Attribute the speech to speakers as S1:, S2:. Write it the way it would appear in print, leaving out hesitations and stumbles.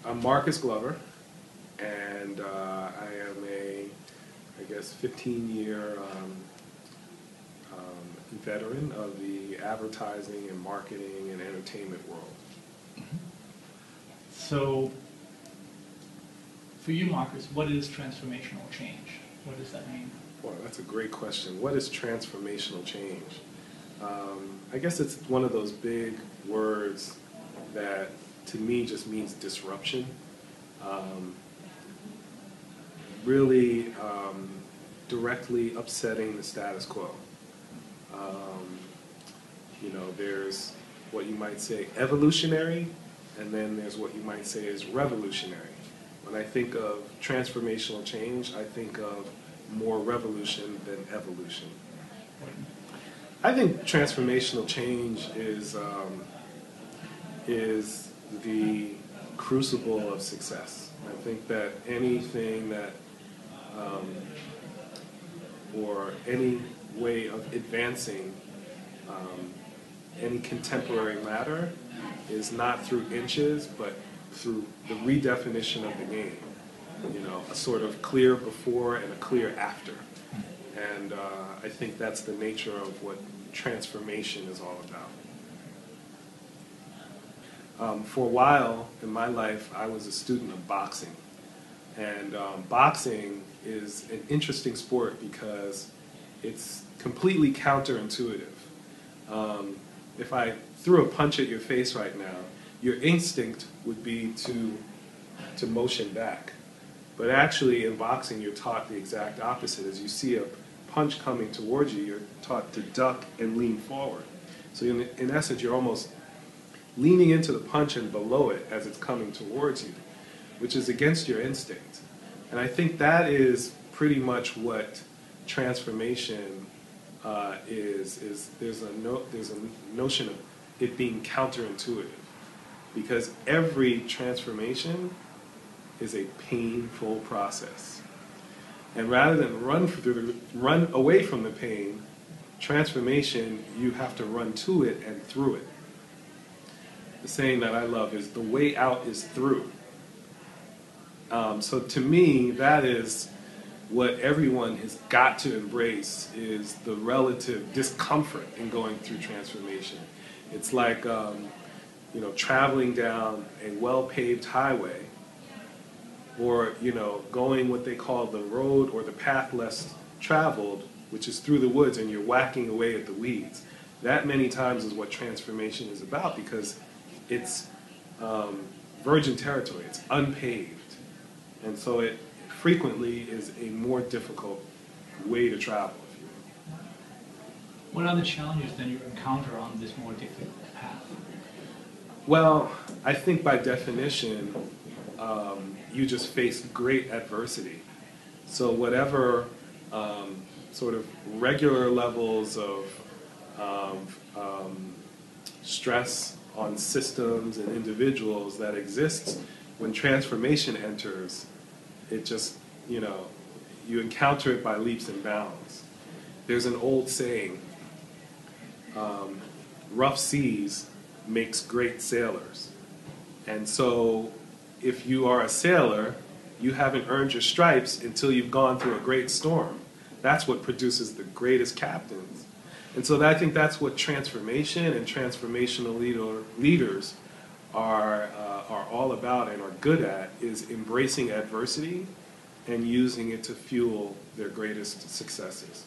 S1: I'm Marcus Glover, and I am I guess, 15-year veteran of the advertising and marketing and entertainment world.
S2: So, for you, Marcus, what is transformational change? What does that mean?
S1: Well, that's a great question. What is transformational change? I guess it's one of those big words that, to me, just means disruption. Really directly upsetting the status quo. There's what you might say evolutionary, and then there's what you might say is revolutionary. When I think of transformational change, I think of more revolution than evolution. I think transformational change is the crucible of success. I think that anything that, or any way of advancing any contemporary matter is not through inches, but through the redefinition of the game. A sort of clear before and a clear after. And I think that's the nature of what transformation is all about. For a while in my life, I was a student of boxing. And boxing is an interesting sport because it's completely counterintuitive. If I threw a punch at your face right now, your instinct would be to motion back. But actually in boxing, you're taught the exact opposite. As you see a punch coming towards you, you're taught to duck and lean forward. So in essence, you're almost leaning into the punch and below it as it's coming towards you, which is against your instinct. And I think that is pretty much what transformation is. There's a notion of it being counterintuitive, because every transformation is a painful process. And rather than run away from the pain, transformation, you have to run to it and through it. The saying that I love is, the way out is through. So to me, that is what everyone has got to embrace, is the relative discomfort in going through transformation. It's like traveling down a well-paved highway, or going what they call the road or the path less traveled, which is through the woods, and you're whacking away at the weeds. That many times is what transformation is about, because it's virgin territory, it's unpaved. And so it frequently is a more difficult way to travel, if you will.
S2: What are the challenges then you encounter on this more difficult path?
S1: Well, I think by definition, you just face great adversity. So whatever sort of regular levels of stress on systems and individuals that exists, when transformation enters, it just, you encounter it by leaps and bounds. There's an old saying, rough seas makes great sailors. And so if you are a sailor, you haven't earned your stripes until you've gone through a great storm. That's what produces the greatest captains. And so I think that's what transformation and transformational leaders are all about and are good at, is embracing adversity and using it to fuel their greatest successes.